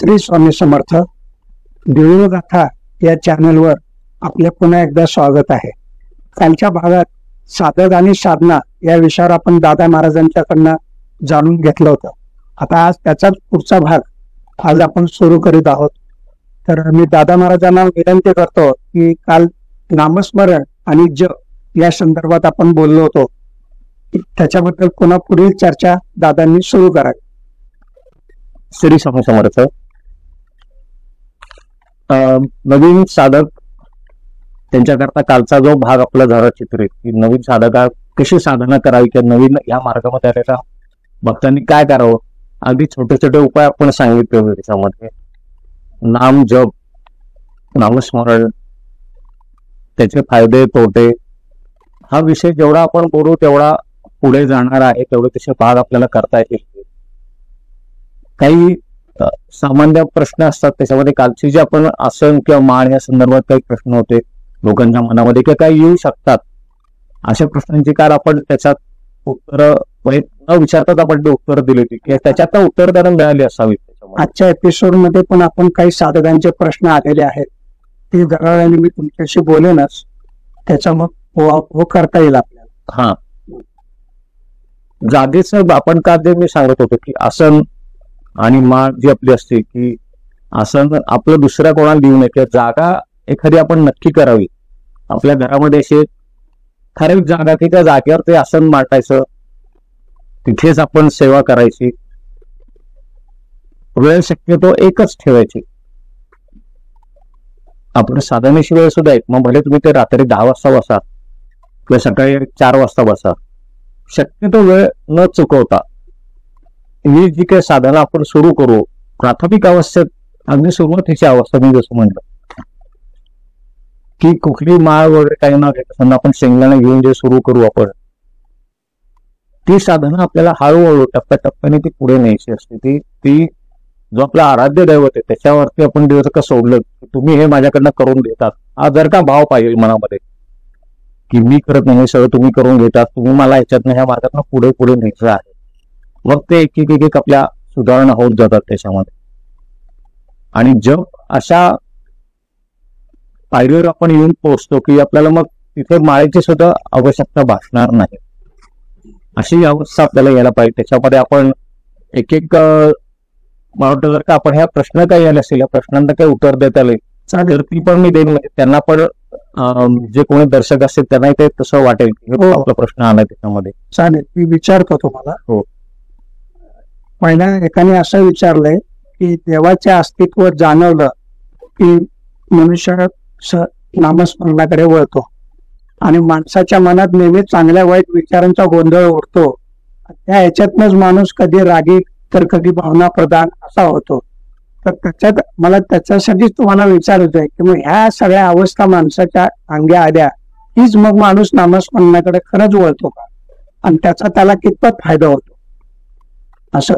श्री स्वामी समर्थ. देऊळगाथा या चॅनलवर आपले पुन्हा एकदा स्वागत आहे. कालच्या भागात साधक आणि साधना या विषयावर आपण दादा महाराजांच्याकडनं जाणून घेतलं होतं. आता आज त्याचाच पुढचा भाग आज आपण सुरू करीत आहोत. तर मी दादा महाराजांना विनंती करतो की काल नामस्मरण आणि जप या संदर्भात आपण बोललो होतो, त्याच्याबद्दल पुन्हा पुढील चर्चा दादांनी सुरू करावी. श्री स्वामी समर्थ. नवीन साधक त्यांच्याकरता कालचा जो भाग आपला झाला चित्रित की नवीन साधका कशी साधना करावी किंवा नवीन या मार्गामध्ये आलेल्या भक्तांनी काय करावं, अगदी छोटे छोटे उपाय आपण सांगितले होते. त्याच्यामध्ये नाम जप, नामस्मरण, त्याचे फायदे तोटे, हा विषय जेवढा आपण बोलू तेवढा पुढे जाणार आहे, तेवढे तसे भाग आपल्याला करता येतील. काही सामान्य प्रश्न असतात त्याच्यामध्ये. कालची जे आपण आसन किंवा मान या संदर्भात काही प्रश्न होते लोकांच्या मनामध्ये किंवा काही येऊ शकतात, अशा प्रश्नांची काल आपण त्याच्यात उत्तर न विचारताच आपण ते उत्तर दिली होती किंवा त्याच्यात उत्तर त्यांना मिळाली असावी. आजच्या एपिसोड मध्ये पण आपण काही साधकांचे प्रश्न आलेले आहेत, ते जरा वेळाने मी तुमच्याशी बोलेनच, त्याचा मग करता येईल आपल्याला. हा, जागेच आपण का ते मी सांगत होतो की आसन आणि मान जी आपली असते की आसन आपलं दुसऱ्या कोणाला देऊ नये किंवा जागा एखादी आपण नक्की करावी. आपल्या घरामध्ये अशी ठराविक जागा की त्या जागेवर ते आसन मांडायचं, तिथेच आपण सेवा करायची. वेळ शक्यतो एकच ठेवायची. आपण साधनेची वेळ सुद्धा एक, मग भले तुम्ही ते रात्री 10 वाजता बसा किंवा सकाळी 4 वाजता बसा, शक्यतो वेळ न चुकवता ही जी काही साधना आपण सुरू करू, प्राथमिक अवस्थेत अगदी सुरुवातीची अवस्था मी जसं म्हणलं की कुठली माळ वगैरे काही न घेता आपण शेंगदाणे घेऊन जे सुरू करू आपण, ती साधना आपल्याला हळूहळू टप्प्याटप्प्याने ती पुढे न्यायची असते. ती जो आपला आराध्य दैवत आहे त्याच्यावरती आपण दिवस का सोडलं, तुम्ही हे माझ्याकडनं करून घेतात, हा जर का भाव पाहिजे मनामध्ये की मी करत नाही सगळं तुम्ही करून घेतात, तुम्ही मला ह्याच्यातनं ह्या मार्गातनं पुढे पुढे न्यायचं आहे, मग ते एक एक आपल्या सुधारणा होत जातात त्याच्यामध्ये. आणि जग अशा पायरीवर आपण येऊन पोहोचतो की आपल्याला मग तिथे माळेची सुद्धा आवश्यकता भासणार नाही, अशी अवस्था आपल्याला यायला पाहिजे. त्याच्यामध्ये आपण एक मला वाटतं जर का आपण ह्या प्रश्न काही आले असेल, या प्रश्नांना काही उत्तर देता आले चालेल, ती पण मी देईन. म्हणजे त्यांना पण जे कोणी दर्शक असतील त्यांनाही ते तसं वाटेल की आपला प्रश्न आलाय त्याच्यामध्ये. चालेल, मी विचारतो तुम्हाला. हो. पहिल्या एकाने असं विचारलंय की देवाचे अस्तित्व जाणवलं की मनुष्य नामस्मरणाकडे वळतो आणि माणसाच्या मनात नेहमी चांगल्या वाईट विचारांचा गोंधळ उडतो. त्या ह्याच्यातनच माणूस कधी रागीक तर कधी भावना प्रधान असा होतो. तर त्याच्यात मला त्याच्यासाठीच तुम्हाला विचारायचं आहे की मग ह्या सगळ्या अवस्था माणसाच्या अंगी आल्या हीच मग माणूस नामस्मरणाकडे खरंच वळतो का, आणि त्याचा त्याला कितपत फायदा होतो असं.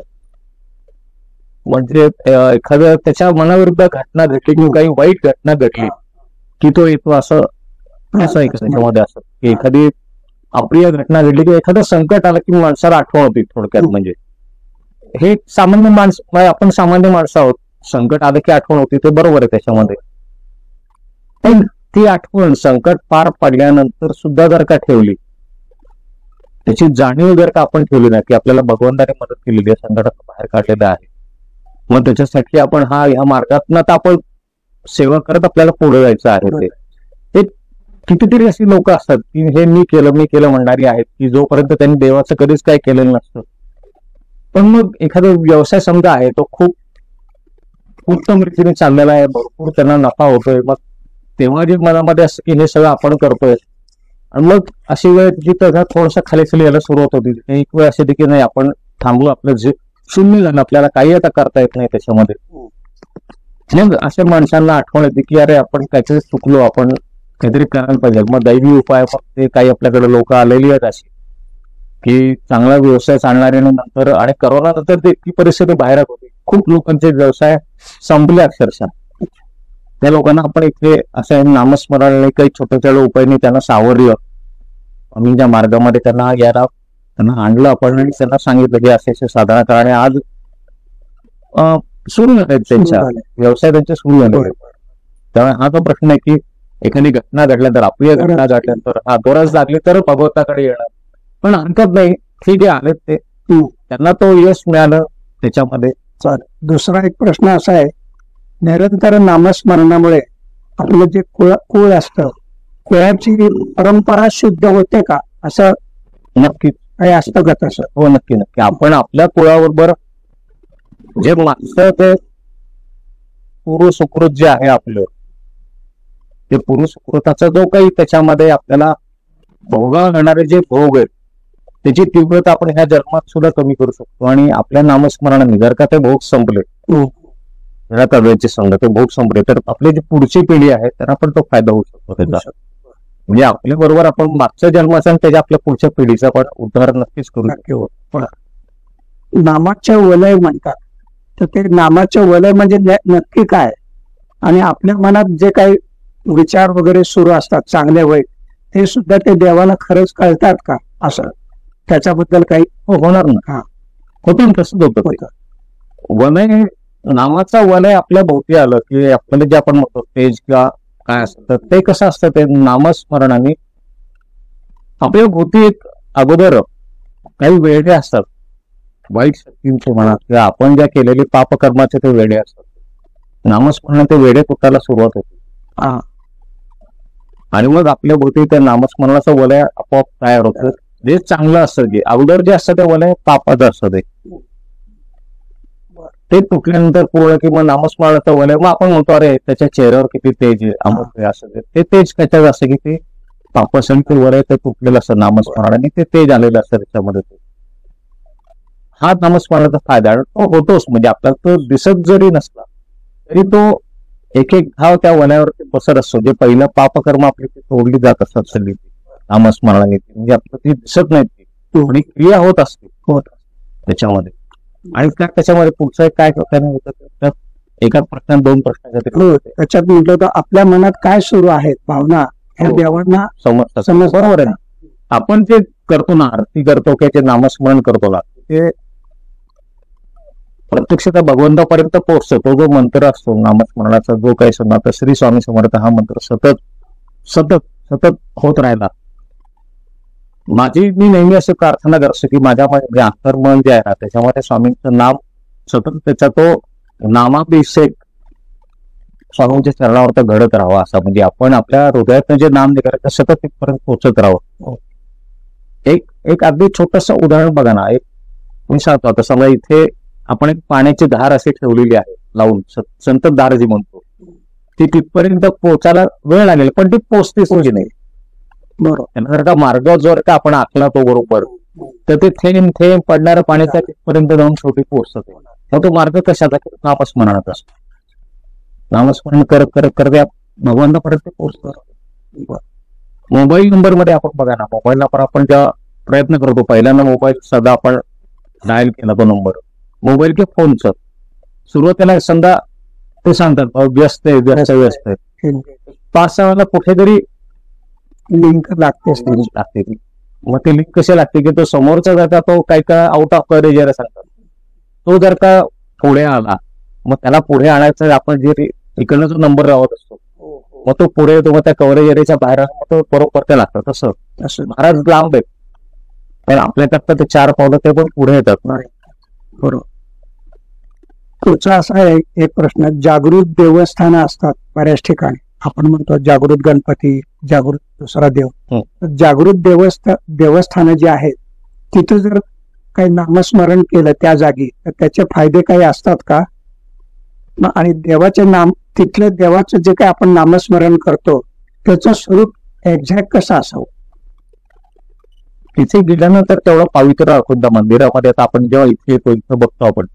म्हणजे एखाद्या त्याच्या मनाविरुद्ध घटना घडली किंवा काही वाईट घटना घडली की तो येतो असं आहे का त्याच्यामध्ये. असं की एखादी अप्रिय घटना घडली की एखादं संकट आलं की माणसाला आठवण होती थोडक्यात. म्हणजे हे सामान्य माणसं, आपण सामान्य माणसं आहोत, संकट आलं की आठवण होती, ते बरोबर आहे. त्याच्यामध्ये ती आठवण संकट पार पडल्यानंतर सुद्धा जर का ठेवली, त्याची जाणीव जर का आपण ठेवली ना की आपल्याला भगवंताने मदत केलेली आहे, संकटात बाहेर काढलेलं आहे, मग त्याच्यासाठी आपण ह्या मार्गातनं तर आपण सेवा करत आपल्याला पुढे जायचं आहे. ते कितीतरी अशी लोक असतात की हे मी केलं म्हणणारी आहेत की जोपर्यंत त्यांनी देवाचं कधीच काय केलेलं नसतं, पण मग एखादा व्यवसाय समजा आहे तो खूप उत्तम रीतीने चाललेला आहे, भरपूर त्यांना नफा होतोय, मग तेव्हा जे मनामध्ये असं की हे सगळं आपण करतोय, आणि मग अशी वेळ जिथं थोडंसं खाली खाली यायला सुरुवात होती, एक वेळ अशी की नाही आपण थांबू, आपलं जे शून्य झालं, आपल्याला काही आता करता येत नाही त्याच्यामध्ये. मग अशा माणसांना आठवण येते की अरे आपण काहीतरी चुकलो, आपण काहीतरी करायला पाहिजे. मग दैवी उपाय ते काही आपल्याकडे लोक आलेली आहेत अशी की चांगला व्यवसाय चालणारे नंतर, आणि करोना नंतर ती परिस्थिती बाहेर होती, खूप लोकांचे व्यवसाय संपले अक्षरशः. त्या लोकांना आपण इथे असं नामस्मरण काही छोट्या छोट्या उपायांनी त्यांना सावरलं, आम्ही ज्या मार्गामध्ये त्यांना यायला त्यांना आणलं आपण आणि त्यांना सांगितलं की असे साधना करा. आणि आज सुरू झाले त्यांच्या झाले. व्यवसाय त्यांचे सुरू झाले. बरोबर. त्यामुळे हा जो प्रश्न आहे की एखादी घटना घडल्यानंतर अप्रिय घटना घडल्यानंतर हा गरज लागली तर भगवंताकडे येणार, पण हरकत नाही, ठीक आहे आलेत ते, त्यांना तो यश मिळालं त्याच्यामध्ये. चालेल. दुसरा एक प्रश्न असा आहे, निरंतर नामस्मरणामुळे आपलं जे कुळ असतं, कुळाची परंपरा शुद्ध होते का, असं नक्की काही असतं का तसं? हो, नक्की नक्की. आपण आपल्या कुळाबरोबर जे मागचं ते पूर्वसुकृत जे आहे आपलं, ते पूर्वसुकृताचा जो काही त्याच्यामध्ये आपल्याला भोगावे लागणारे जे भोग आहेत त्याची तीव्रता आपण ह्या जन्मात सुद्धा कमी करू शकतो. आणि आपल्या नामस्मरणाने जर का ते भोग संपले, वेळेचे संघ ते भोग संपले, तर आपली जी पुढची पिढी आहे त्यांना पण तो फायदा होऊ शकतो त्याचा. म्हणजे आपल्या बरोबर आपण मागच्या जन्माचा आणि त्याच्या आपल्या पुढच्या पिढीचा पण उद्धार नक्कीच करू शकतो. नामाच्या वलय म्हणतात, तर ते नामाचे वलय म्हणजे नक्की काय, आणि आपल्या मनात जे काही विचार वगैरे सुरू असतात चांगले वाईट, ते सुद्धा ते देवाला खरंच कळतात का, असं त्याच्याबद्दल काही? होणार ना, होतं तसंच होतं. वलय, नामाचा वलय आपल्या भोवती आलं की आपल्याला जे आपण म्हणतो तेज किंवा काय असतं, ते कसं असतं, ते नामस्मरणाने आपल्या भोवती एक अगोदर काही वेळे असतात वाईट शक्तींचे म्हणा किंवा आपण ज्या केलेले पापकर्माचे ते वेळे असतात, नामस्मरण ते वेळे तुटायला सुरुवात होते. आणि मग आपल्या भोवती त्या नामस्मरणाचं वलय आपोआप तयार होतं. जे चांगलं असतं, जे अगोदर जे असतं ते वलय पापाचं असतं, ते तुटल्यानंतर पूर्ण किंवा नामस्मरणाचं वलय, मग आपण म्हणतो अरे त्याच्या चेहऱ्यावर किती तेज आहे, अमृत असं ते तेज त्याच्यात असं की ते पापाचं वलय ते तुटलेलं असतं नामस्मरणाने, ते तेज आलेलं असतं त्याच्यामध्ये. हा नामस्मरणाचा फायदा तो होतोच. म्हणजे आपल्याला तो दिसत जरी नसला तरी तो एक एक घाव त्या वलयावरती पसर असतो. जे पहिलं पापकर्म आपली तोडली जात असतात सगळी नामस्मरणाने, म्हणजे आपलं ती दिसत नाही आणि क्रिया होत असते त्याच्यामध्ये. आणि त्याच्यामध्ये पुढचं काय होतं, एकाच प्रश्न दोन प्रश्न त्याच्यात म्हटलं तर आपल्या मनात काय सुरू आहेत भावना ह्या देवांना समजतात. बरोबर आहे ना. आपण जे करतो ना, आरती करतो किंवा ते नामस्मरण करतो ना, ते प्रत्यक्ष त्या भगवंतापर्यंत पोहोचतो. तो जो मंत्र असतो नामस्मरणाचा, जो काही समजा श्री स्वामी समर्थ, हा मंत्र सतत सतत सतत होत राहिला. मी नेहमी असं प्रार्थना करतो की माझ्यामध्ये अंतर्मन जे आहे ना, त्याच्यामध्ये स्वामींचं नाम सतत, त्याचा तो नामाभिषेक स्वामींच्या चरणावर घडत राहावा असा. म्हणजे आपण आपल्या हृदयातनं जे नाम निघालं सतत तिथपर्यंत पोहोचत राहावं. एक अगदी छोटस उदाहरण बघा ना, एक मी सांगतो. आता समजा इथे आपण एक पाण्याची धार अशी ठेवलेली आहे लावून, संततधार जी म्हणतो, ती तिथपर्यंत पोहोचायला वेळ लागेल पण ती पोहोचतेच नाही. बरोबर. त्यांना जर का मार्ग जर का आपण आखला तो बरोबर, तर ते थेंब थेंब पडणारं पाण्याच्या तिथपर्यंत जाऊन शेवटी पोहोचत. मग तो मार्ग कशाचा, नामस्मरणाचा असतो. नामस्मरण करत करत करत भगवंतापर्यंत पोहोचतो. मोबाईल नंबर मध्ये आपण बघा ना, मोबाईल नंबर आपण जेव्हा प्रयत्न करतो, पहिल्यांदा मोबाईल सध्या आपण डायल केला तो नंबर, मोबाईल किंवा फोनचं, सुरुवातीला समजा ते सांगतात व्यस्त आहे, व्यस्त आहे, 5-6 वेळेला कुठेतरी लिंक लागते. मग ते लिंक कशी लागते की तो समोरचा जर का तो काही का आउट ऑफ कव्हरेज एरिया सांगतात, तो जर का पुढे आला, मग त्याला पुढे आणायचं आपण जे इकडनं जो नंबर लावत असतो, मग तो पुढे येतो, मग त्या कव्हरेज एरियाच्या बाहेर तो बरोबर ते लागतं. तसं महाराज लांब आहेत पण आपल्याकडं ते 4 पावलं ते पण पुढे येतात ना. बरोबर. पुढचा असा आहे एक प्रश्न, जागृत देवस्थानं असतात बऱ्याच ठिकाणी, आपण म्हणतो जागृत गणपती, जागृत दुसरा देव. जागृत देवस्थानं जी आहेत तिथं जर काही नामस्मरण केलं त्या जागी, तर त्याचे फायदे काही असतात का? आणि देवाचे नाम, तिथलं देवाचं जे काही आपण नामस्मरण करतो त्याचं स्वरूप एक्झॅक्ट कसं असावं? तिथे गेल्यानंतर तेवढं पवित्र कोणत्या मंदिरामध्ये, आता आपण जेव्हा इथे येतो, इथं बघतो आपण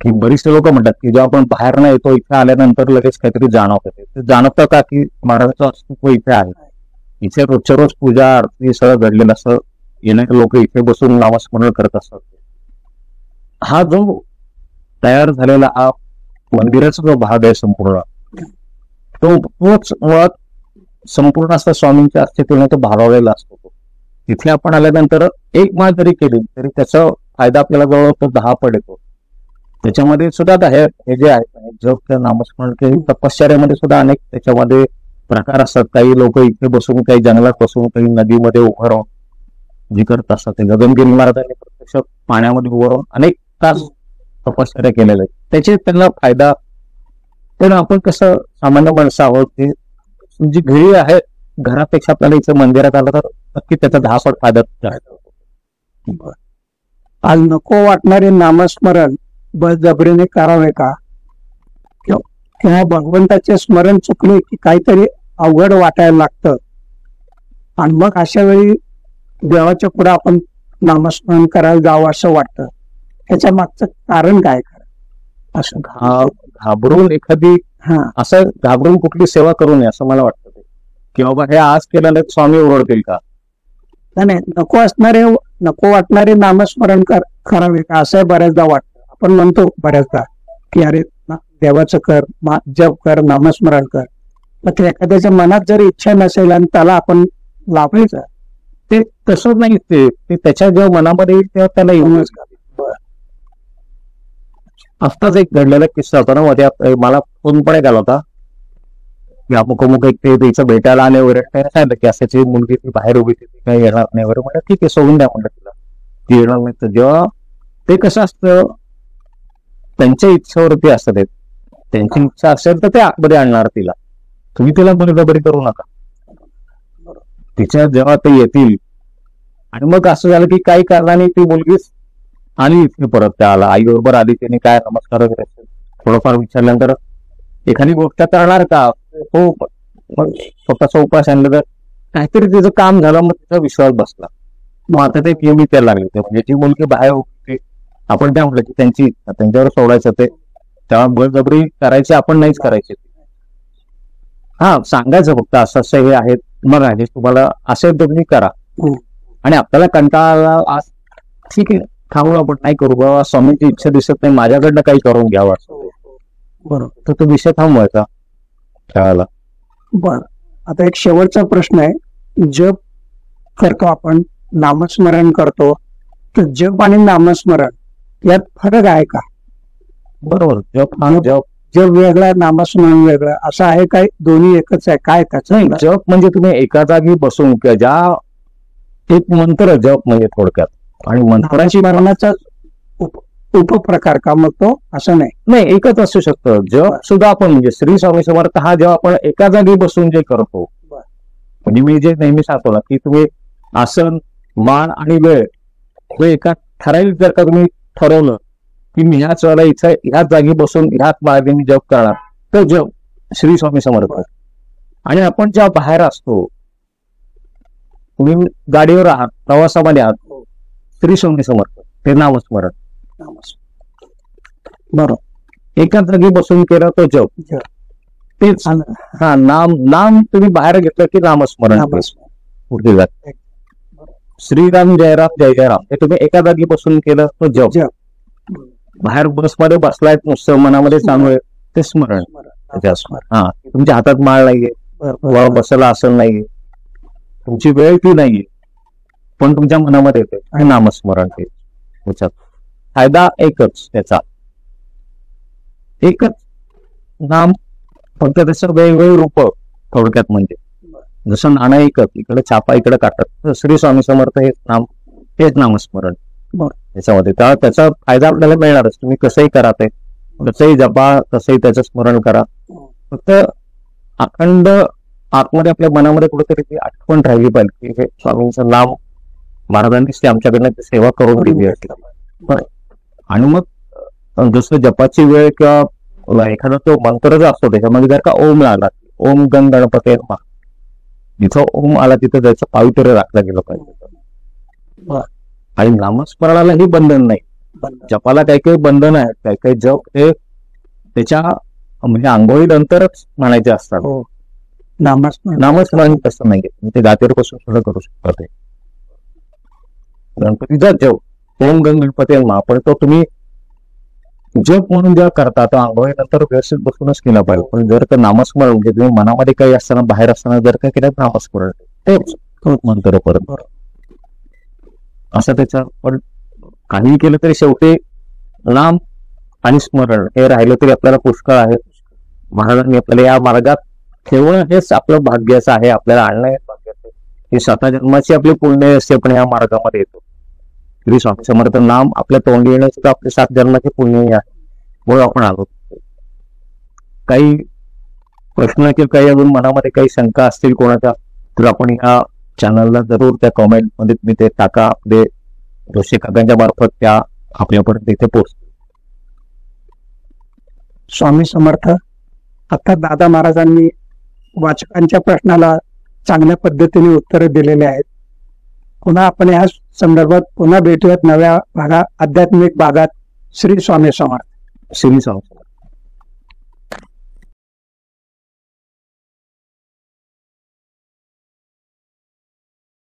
की बरीचसे लोक म्हणतात की जेव्हा आपण बाहेर न येतो, इथे आल्यानंतर लगेच काहीतरी जाणवतं. ते जाणवतं का की महाराजांचं अस्तित्व इथे आहे, इथे रोजच्या रोज पूजा आरती सगळं घडलेलं असं, येणारे लोक इथे बसून नामस्मरण करत असतात. हा जो तयार झालेला हा मंदिराचा जो भाग आहे संपूर्ण, तोच मुळात संपूर्ण असं स्वामींच्या अस्तित्वाने तो भारावलेला असतो. तिथे आपण आल्यानंतर एक माळ जरी केली तरी त्याचा फायदा आपल्याला जवळ 10 पट येतो. त्याच्यामध्ये सुद्धा आता हे जे आहे जप नामस्मरण ते तपश्चर्यामध्ये सुद्धा अनेक त्याच्यामध्ये प्रकार असतात. काही लोक इथे बसून, काही जंगलात बसून, काही नदीमध्ये उभं राहून जे करत असतात. ते गगनगिरी महाराजांनी प्रत्यक्ष पाण्यामध्ये उभं राहून अनेक तास तपश्चर्या केलेल्या आहेत. त्याचे त्यांना फायदा. पण आपण कसं सामान्य माणसं आहोत की जी घरी आहे, घरापेक्षा आपल्याला इथं मंदिरात आलं तर नक्की त्याचा 10 पट फायदा आहे. आज नको वाटणारे नामस्मरण बळजबरीने करावे का? किंवा भगवंताचे स्मरण चुकले की काहीतरी अवघड वाटायला लागतं आणि मग अशा वेळी देवाच्या पुढे आपण नामस्मरण करायला जावं असं वाटतं. त्याच्या मागचं कारण काय खरं? असं घाबरून एखादी असं घाबरून कुठली सेवा करू नये असं मला वाटतं. की बाबा हे आज केलं नाही स्वामी ओरडतील का? नाही, नको वाटणारे नामस्मरण करावे का असं बऱ्याचदा वाटतं. आपण म्हणतो बऱ्याचदा की अरे देवाचं कर, जप कर, नामस्मरण कर. मग ते एखाद्याच्या मनात जर इच्छा नसेल आणि त्याला आपण लावायचं, ते तसं नाही. ते त्याच्या जेव्हा मनामध्ये येईल तेव्हा त्याला येऊनच का. आत्ताच एक घडलेला किस्सा होता ना मध्ये, मला फोन पण एक आला होता की अमुक एक ते तिचं भेटायला आले वगैरे. सांगितलं की असाची मुलगी ती बाहेर उभी ती काही येणार नाही वगैरे. म्हणलं ठीक आहे, सोडून द्या म्हणलं तिला, ती येणार नाही. तर जेव्हा ते कसं असतं त्यांच्या इच्छेवरती असतं, ते त्यांची इच्छा असेल तर ते आतमध्ये आणणार तिला. तुम्ही तिला बळजबरी करू नका. तिच्या जेव्हा ते येतील आणि मग असं झालं की काही कारणाने ती मुलगीच आली इथे परत, त्या आला आई बरोबर आली. तिने काय नमस्कार वगैरे थोडंफार विचारल्यानंतर एखादी गोष्ट करणार का? हो. मग स्वतःचा उपास आणलं तर काहीतरी तिचं काम झालं, मग तिचा विश्वास बसला. मग आता ते नियमित त्याला लागले. म्हणजे ती मुलगी बाहेर होती, आपण त्या म्हटलं की त्यांची इच्छा त्यांच्यावर सोडायचं, ते तेव्हा बळजबरी करायची आपण नाहीच करायची. सांगायचं फक्त असं असं हे आहेत, मग आहे तुम्हाला असेल तर तुम्ही करा. आणि आपल्याला कंटाळा आज ठीक आहे खाऊ आपण नाही करू बाबा, स्वामींची इच्छा दिसत नाही, माझ्याकडनं काही करून घ्यावं असं बरोबर, तर तो विषय थांबवायचा खेळायला. बर, आता एक शेवटचा प्रश्न आहे. जप करतो आपण, नामस्मरण करतो, तर जप आणि नामस्मरण यात फरक आहे का? बरोबर, जप वेगळा, नामस्मरण वेगळं असं आहे काय? दोन्ही एकच आहे काय त्याचं? जप म्हणजे तुम्ही एका जागी बसून किंवा ज्या एक मंत्र जप म्हणजे थोडक्यात, आणि मंत्राची स्मरणाचा उपप्रकार का मग तो? असं नाही, एकच असू शकतं. जप सुद्धा आपण म्हणजे श्री स्वामी समर्थ हा जेव्हा आपण एका जागी बसून जे करतो, म्हणजे मी जे नेहमी सांगतो ना की तुम्ही आसन, मान आणि वेळ एका ठराविक जर का तुम्ही ठरवलं की मी ह्याच वेळेला इथं ह्याच जागी बसून ह्याच मार्गे मी जप करणार, तर जप श्री स्वामी समर्थ. आणि आपण जेव्हा बाहेर असतो, तुम्ही गाडीवर आहात, प्रवासामध्ये आहात, श्री स्वामी समर्थ ते नामस्मरण. बरोबर, एकाच जागी बसून केलं तो जप. तेच नाम तुम्ही बाहेर घेतलं की नामस्मरण पुढे जात. श्रीराम जय राम जय जय राम हे तुम्ही एका जागी बसून केलं तो जप. बाहेर बसमध्ये बसलाय नुसतं मनामध्ये चालू आहे ते स्मरण. तुमच्या हातात माळ नाहीये, बसायला असं नाहीये, तुमची वेळ ती नाहीये, पण तुमच्या मनामध्ये येते आणि नामस्मरण ते. त्याच्यात फायदा एकच, त्याचा एकच नाम, फक्त त्याचं वेगवेगळी रूप थोडक्यात. म्हणजे जसं नाणं एकच, इकडे छापा इकडे काटत, श्री स्वामी समर्थ हेच नामस्मरण त्याच्यामध्ये. त्याचा फायदा आपल्याला मिळणारच. तुम्ही कसंही करा, ते कसंही जपा, कसंही त्याचं स्मरण करा. फक्त अखंड आतमध्ये आपल्या मनामध्ये कुठेतरी ती आठवण राहिली पाहिजे की हे स्वामींचं नाम महाराजांनीच ते आमच्याकडनं सेवा करून दिली असते. आणि मग जसं जपाची वेळ किंवा एखादा तो मंत्र जो असतो त्याच्यामध्ये जर का ओम आला, ओम गण गणपती, जिथं ओम आला तिथं त्याचं पावित्र्य राखलं गेलं पाहिजे. आणि नामस्मरणालाही बंधन नाही, जपाला काही काही बंधन आहेत. काही काही जप हे त्याच्या म्हणजे आंघोळी नंतरच म्हणायचे असतात. नामस्मरण तसं नाही, ते गातीवरपासून सुद्धा करू शकता. ते गणपतीचा जप ओम गण गणपती पण तो तुम्ही जप म्हणून जेव्हा करता तर आंघोळी नंतर व्यवस्थित बसूनच केला पाहिजे. पण जर का नामस्मरण म्हणजे तुम्ही मनामध्ये काही असताना, बाहेर असताना जर का केलं नामस्मरण तेच मंत्र परत असं त्याचा. पण काहीही केलं तरी शेवटी नाम आणि स्मरण हे राहिलं तरी आपल्याला पुष्कळ आहे. महाराजांनी आपल्याला या मार्गात ठेवणं हेच आपलं भाग्याचं आहे, आपल्याला आणणं हेच भाग्याचं आहे. ही 7 जन्माची आपली पुण्य असते, पण या मार्गामध्ये येतो. श्री स्वामी समर्थ नाम आपल्या तोंडी येणं सुद्धा आपले 7 जन्माचे पुण्यही आहे, म्हणून आपण आलो. काही प्रश्न किंवा काही अजून मनामध्ये काही शंका असतील कोणाच्या, तर आपण या चॅनलला जरूर त्या कमेंट मध्ये तुम्ही ते टाका. आपले जोशी काकांच्या मार्फत त्या आपल्यापर्यंत इथे पोहोचतील. स्वामी समर्थ. आता दादा महाराजांनी वाचकांच्या प्रश्नाला चांगल्या पद्धतीने उत्तरे दिलेली आहेत. पुन्हा आपण या संदर्भात पुन्हा भेटूयात नव्या भागात, आध्यात्मिक भागात. श्री स्वामी समर्थ. श्री स्वामी.